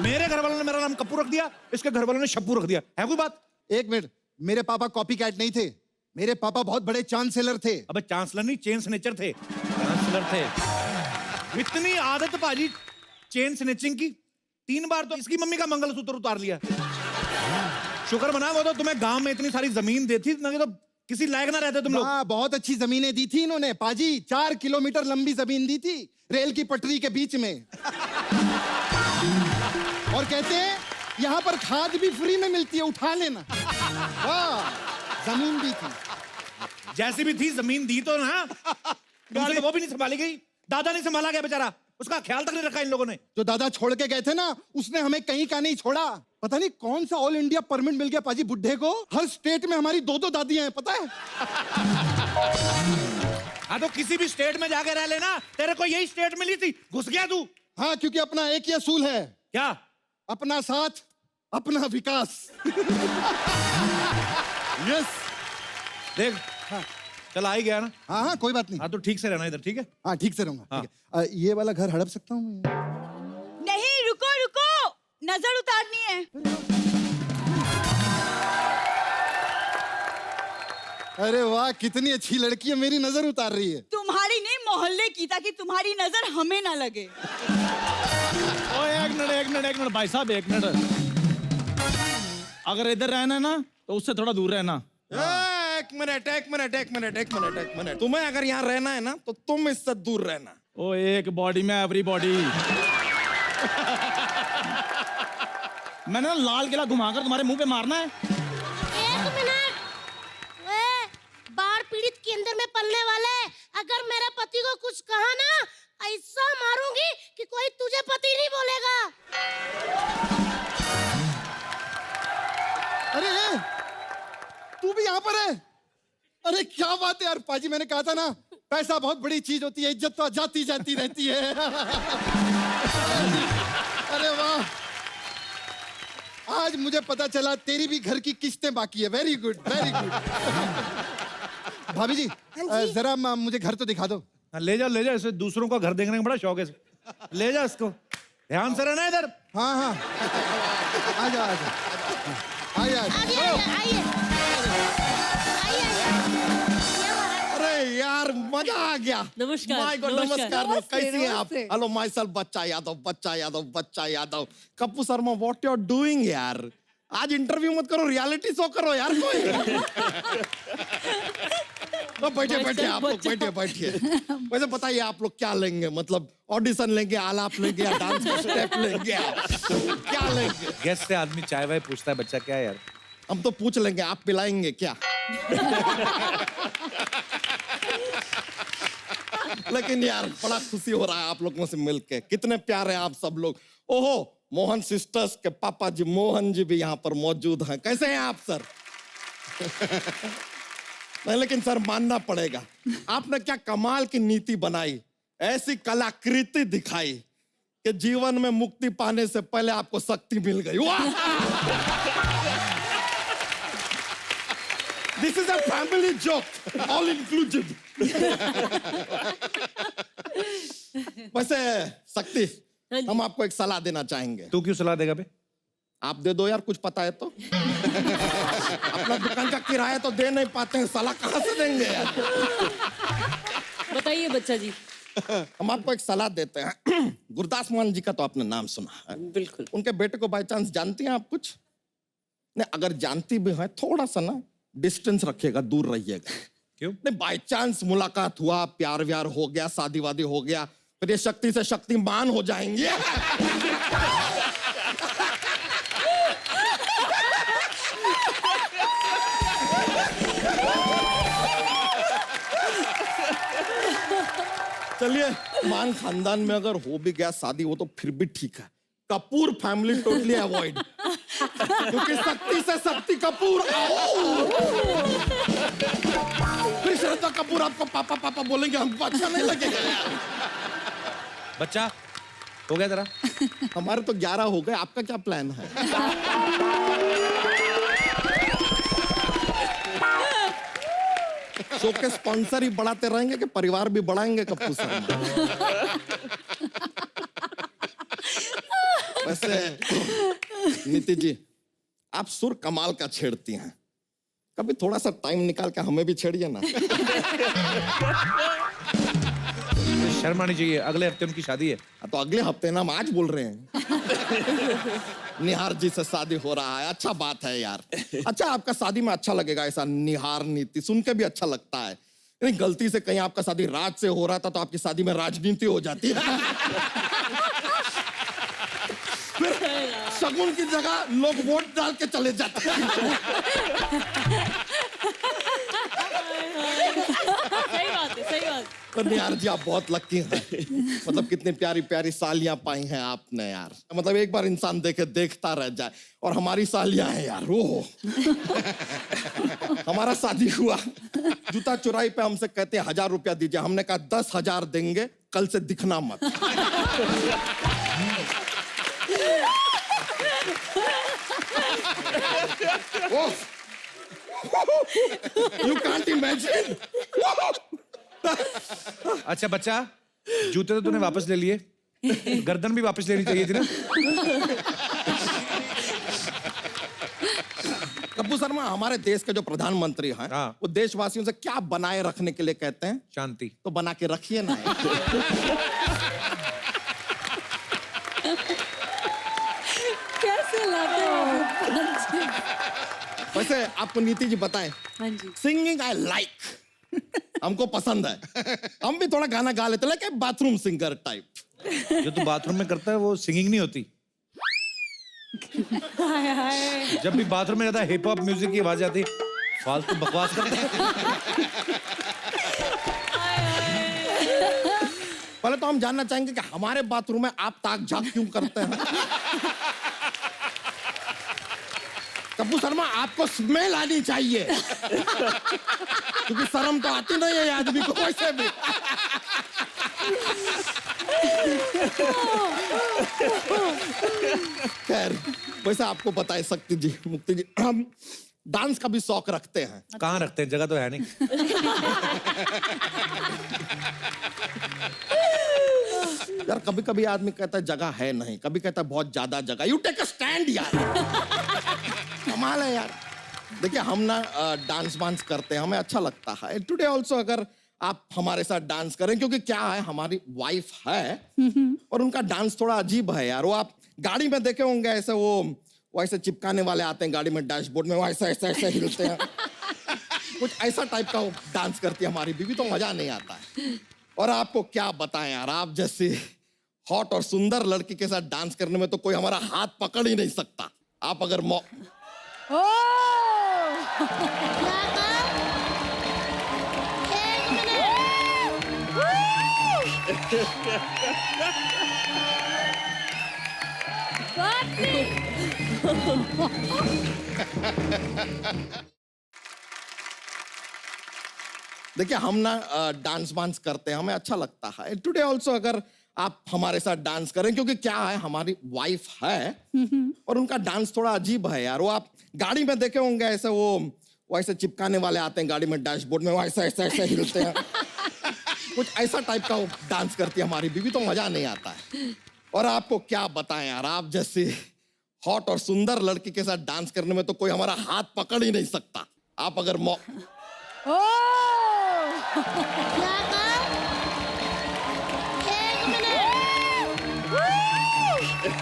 मेरे घर वालों ने मेरा नाम कप्पू रख दिया, इसके घर वालों ने शप्पू रख दिया। है कोई बात? एक मिनट, मेरे पापा कॉपी कैट नहीं थे, मेरे पापा बहुत बड़े चांसलर थे। अबे चांसलर नहीं, चेन स्नेचर थे। चांसलर थे। इतनी आदत बाजी चेन स्नेचिंग की, 3 बार तो इसकी मम्मी का मंगलसूत्र उतार लिया। शुक्र मना वो तो तुम्हें गांव में इतनी सारी जमीन देती, नहीं तो किसी लायक ना रहते तुम लोग। हाँ, बहुत अच्छी जमीनें दी थी इन्होंने पाजी। 4 किलोमीटर लंबी जमीन दी थी, रेल की पटरी के बीच में। और कहते हैं यहाँ पर खाद भी फ्री में मिलती है, उठा लेना। वाह, जमीन दी थी। जैसी भी थी जमीन दी तो ना, तुमसे तो वो भी नहीं संभाली गई। दादा नहीं संभाला गया बेचारा। उसका ख्याल तक नहीं रखा इन लोगों ने। जो दादा छोड़ के गए थे ना, उसने हमें कहीं का नहीं छोड़ा। पता नहीं कौन सा ऑल इंडिया परमिट मिल गया पाजी बुड्ढे को। हर स्टेट में हमारी 2-2 दादियां हैं, पता है? हाँ तो किसी भी स्टेट में जाके रह लेना, तेरे को यही स्टेट मिली थी, घुस गया तू। हाँ, क्योंकि अपना एक ही असूल है, क्या? अपना साथ, अपना विकास। यस। देख, हाँ, चल आ ही गया ना। हाँ हाँ, कोई बात नहीं। हाँ तो ठीक से रहना इधर, ठीक है? हाँ, ठीक से रहूंगा। हाँ। ठीक है। ये वाला घर हड़प सकता हूँ मैं? नहीं, रुको रुको, नजर उतारनी है। अरे वाह, कितनी अच्छी लड़की है, मेरी नजर उतार रही है। तुम्हारी नहीं, मोहल्ले की, ताकि तुम्हारी नजर हमें ना लगे। ओ एक मिनट भाई साहब, एक मिनट। अगर इधर रहना है ना तो उससे थोड़ा दूर रहना। एक मिनट। तुम्हें अगर यहाँ रहना है ना तो तुम इससे दूर रहना। ओ एक बॉडी में एवरी बॉडी। मैंने ना लाल किला घुमाकर तुम्हारे मुंह पे मारना है। 1 मिनट। वे बाढ़ पीड़ित केंद्र में पलने वाले, अगर मेरे पति को कुछ कहा ना, ऐसा मारूंगी कि कोई तुझे पति नहीं बोलेगा। अरे तू भी यहाँ पर है? अरे क्या बात है यार पाजी, मैंने कहा था ना, पैसा बहुत बड़ी चीज होती है, इज्जत तो जाती जाती रहती है। अरे वाह, आज मुझे पता चला तेरी भी घर की किस्तें बाकी है। Very good, very good. भाभी जी, जरा मुझे घर तो दिखा दो। हाँ, ले जा, इसे दूसरों का घर देखने का बड़ा शौक है इसे। ले जा इसको, ध्यान से रहना इधर। हाँ हाँ, आ जाओ। आइए। अरे यार, मजा आ गया। नमस्कार, My God, नमस्कार। नमस्ते, कैसी हैं आप? नमस्ते। Hello, my self Bachcha Yadav. Kappu Sharma, what you are doing यार? आज इंटरव्यू मत करो, रियलिटी शो करो यार कोई। तो बैठिए आप लोग, बैठिए। वैसे बताइए, आप लोग क्या लेंगे? मतलब ऑडिशन लेंगे, आलाप लेंगे, या डांस का स्टेप लेंगे? क्या लेंगे? गेस्ट से आदमी चाय वाय पूछता है, बच्चा क्या है यार? हम तो पूछ लेंगे, आप पिलाएंगे क्या? लेकिन यार बड़ा खुशी हो रहा है आप लोगों से मिलके। कितने प्यारे आप सब लोग। ओहो, मोहन सिस्टर्स के पापा जी मोहन जी भी यहाँ पर मौजूद हैं। कैसे हैं आप सर? नहीं, लेकिन सर मानना पड़ेगा, आपने क्या कमाल की नीति बनाई, ऐसी कलाकृति दिखाई कि जीवन में मुक्ति पाने से पहले आपको शक्ति मिल गई। वाह! This is a family joke, all inclusive. वैसे शक्ति, हम आपको एक सलाह देना चाहेंगे। तू क्यों सलाह देगा बे? आप दे दो यार, कुछ पता है तो। अपना दुकान का किराया तो दे नहीं पाते हैं, सलाह कहाँ से देंगे यार? बताइए बच्चा जी। हम आपको एक सलाह देते हैं। गुरदास मान जी का तो आपने नाम सुना है। बिल्कुल। उनके बेटे को बाय चांस जानती हैं आप कुछ? नहीं, अगर जानती भी है, थोड़ा सा ना डिस्टेंस रखिएगा, दूर रहिएगा। क्यों? नहीं, बाय चांस मुलाकात हुआ, प्यार व्यार हो गया, शादी वादी हो गया, फिर ये शक्ति से शक्तिमान हो जाएंगे। चलिए, मान खानदान में अगर हो भी गया शादी, वो तो फिर भी ठीक है। कपूर फैमिली टोटली अवॉइड, क्योंकि शक्ति से शक्ति कपूर। फिर श्रद्धा कपूर आपको पापा पापा बोलेंगे, हमको अच्छा नहीं लगेगा यार। बच्चा हो गया तेरा? हमारे तो 11 हो गए, आपका क्या प्लान है? शो के स्पॉन्सर ही बढ़ाते रहेंगे कि परिवार भी बढ़ाएंगे कप्पू सर? वैसे नीति जी, आप सुर कमाल का छेड़ती हैं, कभी थोड़ा सा टाइम निकाल के हमें भी छेड़िए ना। शर्म आनी चाहिए, अगले हफ्ते उनकी शादी है। तो अगले हफ्ते ना, हम आज बोल रहे हैं। निहार जी से शादी हो रहा है, अच्छा बात है यार। अच्छा, आपका शादी में अच्छा लगेगा ऐसा निहार नीति सुन के भी अच्छा लगता है। नहीं, गलती से कहीं आपका शादी राज से हो रहा था तो आपकी शादी में राजनीति हो जाती है। फिर शगुन की जगह लोग वोट डाल के चले जाते हैं। सही बात है, सही बात। पर नहीं यार जी, आप बहुत लकी हैं। मतलब कितनी प्यारी प्यारी सालियां पाई हैं आपने यार। मतलब एक बार इंसान देखे देखता रह जाए। और हमारी सालियां हैं यार, वो हमारा शादी हुआ, जूता चुराई पे हमसे कहते हैं 1000 रुपया दीजिए। हमने कहा 10,000 देंगे, कल से दिखना मत। You can't imagine. अच्छा बच्चा, जूते तो तूने वापस ले लिए, गर्दन भी वापस लेनी चाहिए थी ना। कपूर शर्मा, हमारे देश के जो प्रधानमंत्री हैं, हाँ। वो देशवासियों से क्या बनाए रखने के लिए कहते हैं? शांति। तो बना के रखिए ना। कैसे लाते हो? वैसे आपको नीति जी बताएं, हाँ जी। सिंगिंग आई लाइक, हमको पसंद है। हम भी थोड़ा गाना गा लेते, लेकिन बाथरूम सिंगर टाइप। जो तू बाथरूम में करता है वो सिंगिंग नहीं होती। हाय हाय। जब भी बाथरूम में रहता है हिप हॉप म्यूजिक की आवाज आती है, फालतू बकवास करता है। पहले तो हम जानना चाहेंगे कि हमारे बाथरूम में आप ताक झाक क्यों करते हैं? कपूर शर्मा, आपको स्मेल आनी चाहिए, क्योंकि शर्म तो आती नहीं है आदमी को वैसे भी। खैर, वैसे आपको पता है शक्ति जी, मुक्ति जी, हम डांस का भी शौक रखते हैं। कहाँ रखते हैं, जगह तो है नहीं। यार कभी कभी आदमी कहता है जगह है नहीं, कभी कहता है बहुत ज्यादा जगह। यू टेक अ स्टैंड यार। कमाल है यार। देखिए हम ना डांस वांस करते हैं, हमें अच्छा लगता है। टुडे ऑल्सो अगर आप हमारे साथ डांस करें, क्योंकि क्या है, हमारी वाइफ है और उनका डांस थोड़ा अजीब है यार। वो आप गाड़ी में देखे होंगे ऐसे, वो ऐसे चिपकाने वाले आते हैं गाड़ी में डैशबोर्ड में, वो ऐसे ऐसे ऐसे हिलते हैं। कुछ ऐसा टाइप का वो डांस करती है हमारी बीवी, तो मजा नहीं आता है। और आपको क्या बताएं यार, आप जैसी हॉट और सुंदर लड़की के साथ डांस करने में तो कोई हमारा हाथ पकड़ ही नहीं सकता। आप अगर क्या कहा? एक देखिए हम ना डांस वांस करते हैं, हमें अच्छा लगता है। टुडे ऑल्सो अगर आप हमारे साथ डांस करें, क्योंकि क्या है, हमारी वाइफ है और उनका डांस थोड़ा अजीब है यार। वो आप गाड़ी में देखे होंगे ऐसे, वो ऐसे चिपकाने वाले आते हैं गाड़ी में डैशबोर्ड में, वो ऐसे ऐसे ऐसे हिलते हैं। कुछ ऐसा टाइप का वो डांस करती है हमारी बीवी, तो मजा नहीं आता है। और आपको क्या बताएं यार, आप जैसी हॉट और सुंदर लड़की के साथ डांस करने में तो कोई हमारा हाथ पकड़ ही नहीं सकता। आप अगर क्या कहा? एक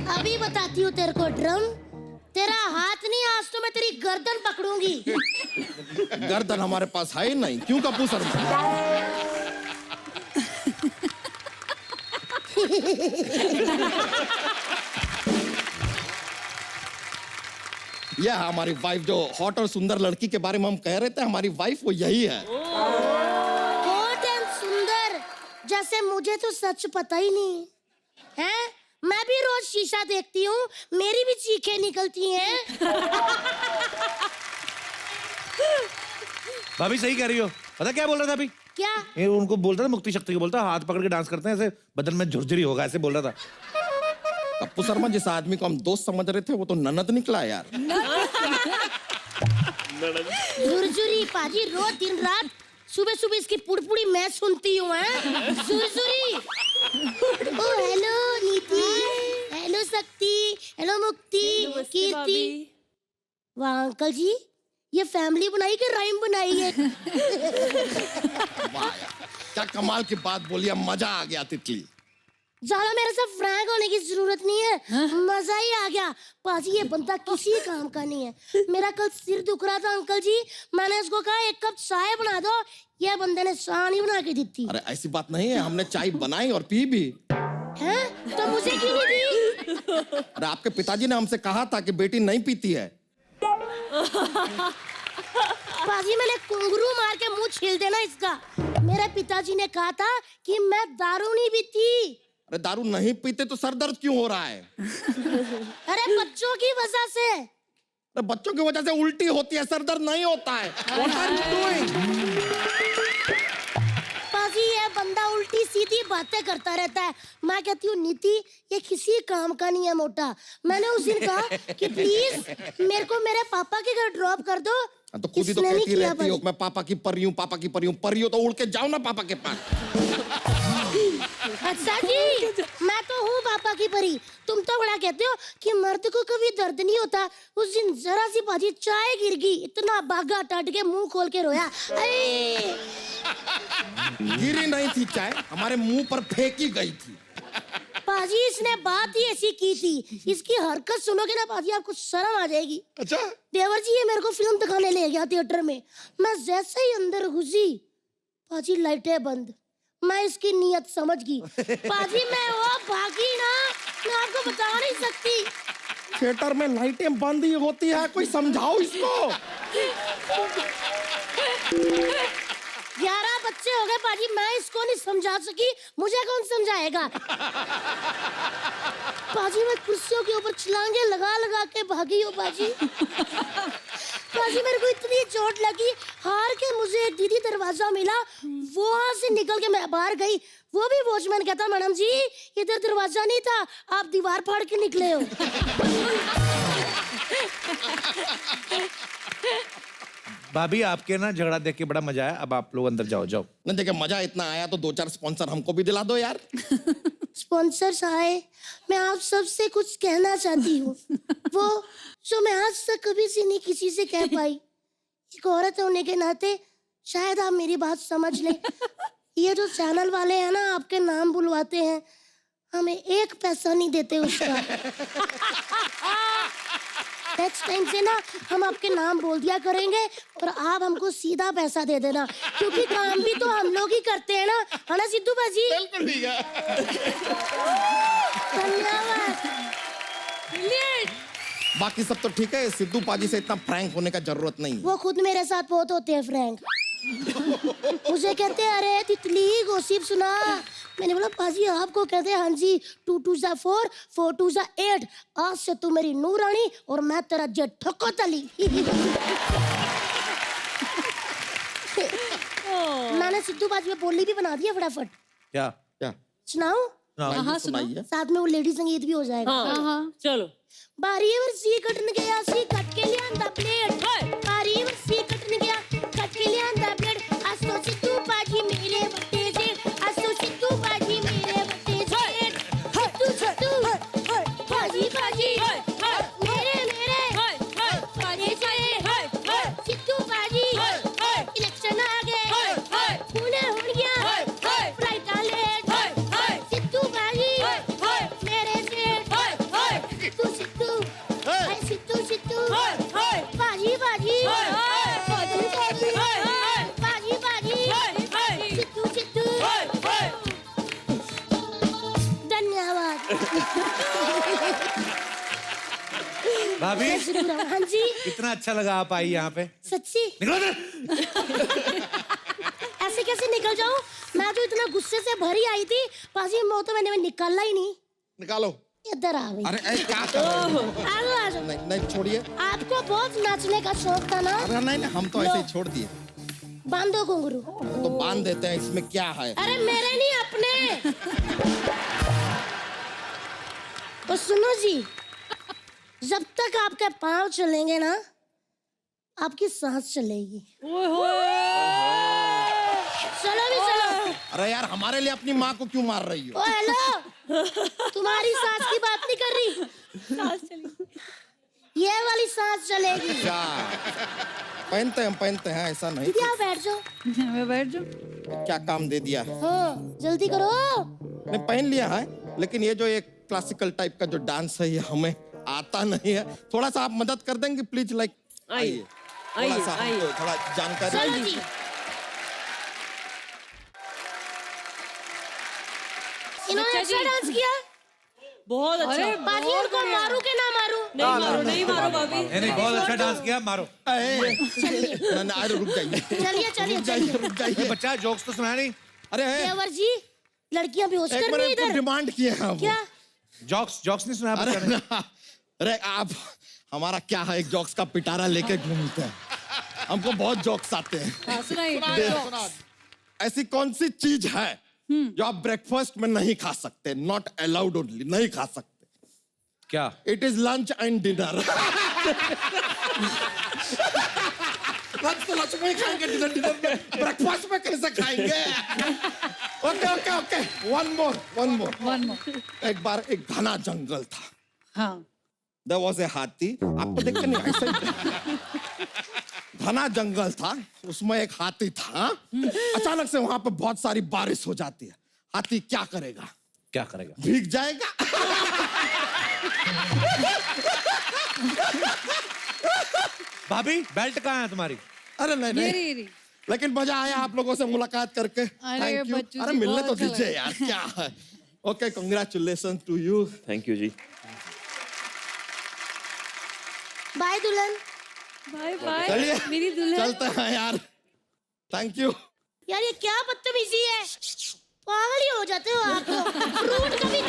अभी बताती हूँ तेरे को ड्रम। तेरा हाथ नहीं, आज तो मैं तेरी गर्दन पकड़ूंगी। गर्दन हमारे पास है ही नहीं। क्यों कपूर शर्मा? यह हमारी वाइफ, जो हॉट और सुंदर लड़की के बारे में हम कह रहे थे, हमारी वाइफ वो यही है। हॉट एंड सुंदर जैसे मुझे तो सच पता ही नहीं है। मैं भी रोज शीशा देखती हूँ, मेरी भी चीखें निकलती हैं। भाभी सही कह रही हो। पता क्या बोल रहा था अभी? क्या? ये उनको बोलता था, मुक्ति शक्ति को बोलता, हाथ पकड़ के डांस करते हैं ऐसे, बदन में झुरझुरी होगा, ऐसे बोल रहा था। कप्पू शर्मा, जिस आदमी को हम दोस्त समझ रहे थे वो तो ननद निकला यार। झुरझुरी पाजी, रोज दिन रात सुबह सुबह इसकी पुड़पुड़ी मैं सुनती हूँ। झुरझुरी। ओ हेलो नीति, हेलो शक्ति, हेलो मुक्ति, कीर्ति। वाह अंकल जी, ये फैमिली बनाई कि राइम बनाई है? वाह यार, क्या कमाल की बात बोली, अब मजा आ गया तितली। ज्यादा मेरे से फ्रैंक होने की जरूरत नहीं है, मजा ही आ गया। पाजी ये बंदा किसी काम का नहीं है। मेरा कल सिर दुख रहा था अंकल जी, मैंने उसको कहा 1 कप चाय बना दो, ये बंदे ने चाय नहीं बना के दी थी। अरे ऐसी बात नहीं है, हमने चाय बनाई और पी भी। हैं? तो मुझे क्यों नहीं दी? अरे आपके पिताजी ने हमसे कहा था कि बेटी नहीं पीती है। पाजी मैंने कुंगरू मार के मुंह छील देना इसका। मेरे पिताजी ने कहा था कि मैं दारू नहीं पीती। अरे दारू नहीं पीते तो सर दर्द क्यों हो रहा है? अरे बच्चों की वजह से। अरे बच्चों की वजह से उल्टी होती है, सर दर्द नहीं होता है। What are you doing? पाजी ये बंदा उल्टी सीधी बातें करता रहता है। मैं कहती हूँ नीति ये किसी काम का नहीं है मोटा। मैंने उस दिन कहा कि प्लीज मेरे को मेरे पापा के घर ड्रॉप कर दो। तो खुद ही तो इसने नहीं कहती किया रहती हो पाजी। मैं पापा की परी हूँ, पापा की परी हूँ। परी हो तो उड़ के जाओ ना पापा के पास। अच्छा जी मैं तो हूँ पापा की परी। तुम तो बड़ा कहते हो कि मर्द को कभी दर्द नहीं होता। उस दिन जरा सी पाजी चाय गिर गई, इतना भागा टट के मुंह खोल के रोया। अरे गिरी नहीं थी चाय, हमारे मुंह पर फेंकी गई थी। पाजी इसने बात ही ऐसी की थी। इसकी हरकत सुनोगे ना पाजी आपको शर्म आ जाएगी। अच्छा देवर जी ये मेरे को फिल्म दिखाने ले गया थिएटर में। मैं जैसे ही अंदर घुसी पाजी लाइटें बंद। मैं इसकी नीयत समझ गई। पाजी मैं वो भागी ना, मैं आपको बता नहीं सकती। थिएटर में लाइटें बंद ही होती है, कोई समझाओ इसको। 11 बच्चे हो गए पाजी, मैं इसको नहीं समझा सकी, मुझे कौन समझाएगा। पाजी मैं कुर्सियों के ऊपर छलांगे लगा लगा के भागी हूँ पाजी। पाजी मेरे को इतनी चोट लगी, हार के मुझे एक दीदी दरवाजा मिला, वहां से निकल के मैं बाहर गई। वो भी वॉचमैन कहता मैडम जी इधर दरवाजा नहीं था, आप दीवार फाड़ के निकले हो। भाभी आपके ना झगड़ा देख के बड़ा मजा आया। अब आप लोग अंदर जाओ जाओ। नहीं देखे मजा इतना आया तो 2-4 स्पॉन्सर हमको भी दिला दो यार। स्पॉन्सर्स आए, मैं आप सबसे कुछ कहना चाहती हूँ। वो जो मैं आज तक कभी से नहीं किसी से कह पाई। एक औरत होने के नाते शायद आप मेरी बात समझ लें। ये जो चैनल वाले हैं ना आपके नाम बुलवाते हैं, हमें 1 पैसा नहीं देते उसका। नेक्स्ट टाइम से ना हम आपके नाम बोल दिया करेंगे और आप हमको सीधा पैसा दे देना, क्योंकि काम भी तो हम लोग ही करते हैं ना, है ना सिद्धू बाजी? बिल्कुल ठीक है। धन्यवाद। बाकी सब तो ठीक है, सिद्धू पाजी से इतना फ्रैंक होने का जरूरत नहीं है। वो खुद मेरे साथ बहुत होते हैं फ्रैंक। मुझे कहते हैं अरे तितली गॉसिप सुना। मैंने बोला पाजी आपको कहते हैं हाँ जी। 2 2 जा 4 4 2 जा 8। आज से तू मेरी नूरानी और मैं तेरा जेठ ठकोतली। मैंने सिद्धू बाजी में बोली भी बना दिया फटाफट। क्या क्या सुनाओ? हाँ सुनाइए। साथ में वो लेडी संगीत भी हो जाएगा। हाँ चलो बारी वर्सी कटन गया सी कट के लियांदा प्लेट। बारी वर्सी कटन गया कट के लियांदा प्लेट। आज तो सिद्धू बाजी मेरे बट्टे से, आज तो सिद्धू बाजी मेरे बट्टे से। सिद्धू सिद्धू बाजी बाजी मेरे मेरे बट्टे से। सिद्धू बाजी इलेक्शन आ गए, पुणे हो गया फ्लाइट लेट। सिद्धू बाजी मेरे से। सिद्धू सिद्धू हाय सिद्धू सिद्धू बाजी बाजी बाजी बाजी बाजी सिद्धू सिद्धू। धन्यवाद। भाभी जय श्री राम। हाँ जी इतना अच्छा लगा आप आई यहाँ पे। सच्ची निकलो इधर। ऐसे कैसे निकल जाऊं? मैं तो इतना गुस्से से भरी आई थी पाजी, वो तो मैंने निकाला ही नहीं। निकालो। इधर आ गई। अरे क्या कर रहे हो? आ जाओ आ जाओ। नहीं नहीं छोड़िए। आपको बहुत नाचने का शौक था ना? अरे नहीं नहीं हम तो ऐसे ही छोड़ दिए। बांधो घुंघरू। तो बांध देते हैं, इसमें क्या है। अरे मेरे नहीं अपने। तो सुनो जी, जब तक आपके पाँव चलेंगे ना आपकी सांस चलेगी। चलो भी चलो। अरे यार हमारे लिए अपनी माँ को क्यों मार रही हो? ओ हेलो, तुम्हारी सांस की बात नहीं कर रही, ये वाली सांस चलेगी। क्या पहनते हैं ऐसा नहीं। दीदी आप बैठ जाओ। मैं बैठ जाऊँ। क्या काम दे दिया? हाँ जल्दी करो। नहीं पहन लिया है, लेकिन ये जो एक क्लासिकल टाइप का जो डांस है ये हमें आता नहीं है। थोड़ा सा आप मदद कर देंगे प्लीज? लाइक आइए थोड़ा सा हमको थोड़ा जानकारी। चलो जी। इन्होंने अच्छा डांस किया। बहुत अच्छा बाजी उनको मारू के ना मारू? नहीं मारो भाभी नहीं नहीं, बहुत अच्छा डांस किया, मारो। अरे रुक जाइए, चलिए चलिए चलिए। रुक ये जाइए। बच्चा जोक्स तो सुना नहीं। अरे देवर जी, लड़कियां बेहोश एक करनी मिनट इधर। डिमांड किए हैं वो। क्या? जोक्स जोक्स नहीं सुना अरे बच्चा ने? ना, अरे आप हमारा क्या है, एक जोक्स का पिटारा लेके घूमते हैं, हमको बहुत जोक्स आते हैं। हाँ, सुनाइए ऐसी कौन सी चीज है जो आप ब्रेकफास्ट में नहीं खा सकते? नॉट अलाउड ओनली, नहीं खा सकते। क्या? It is lunch and dinner. Lunch तो लंच में ही खाएंगे, डिनर डिनर में, ब्रेकफास्ट में कैसे खाएंगे? Okay okay okay, one more. एक बार एक घना जंगल था। हाँ There was a हाथी। आपको देख के नहीं ऐसा ही घना जंगल था, उसमें एक हाथी था। अचानक से वहां पे बहुत सारी बारिश हो जाती है। हाथी क्या करेगा? क्या करेगा? भीग जाएगा। भाभी बेल्ट कहाँ है तुम्हारी? अरे नहीं नहीं, ये लेकिन मजा आया आप लोगों से मुलाकात करके। अरे थैंक यू। बच्चू जी, अरे मिलने बहुत तो अच्छा दीजिए लगा। यार, क्या है। Okay, congratulation to you. Thank you जी। बाय दुल्हन। बाय बाय चलिए मेरी दुल्हन। चलते हैं यार। Thank you. यार ये क्या बदतमीजी है, पागल ही हो जाते हो आप तो। फ्रूट कभी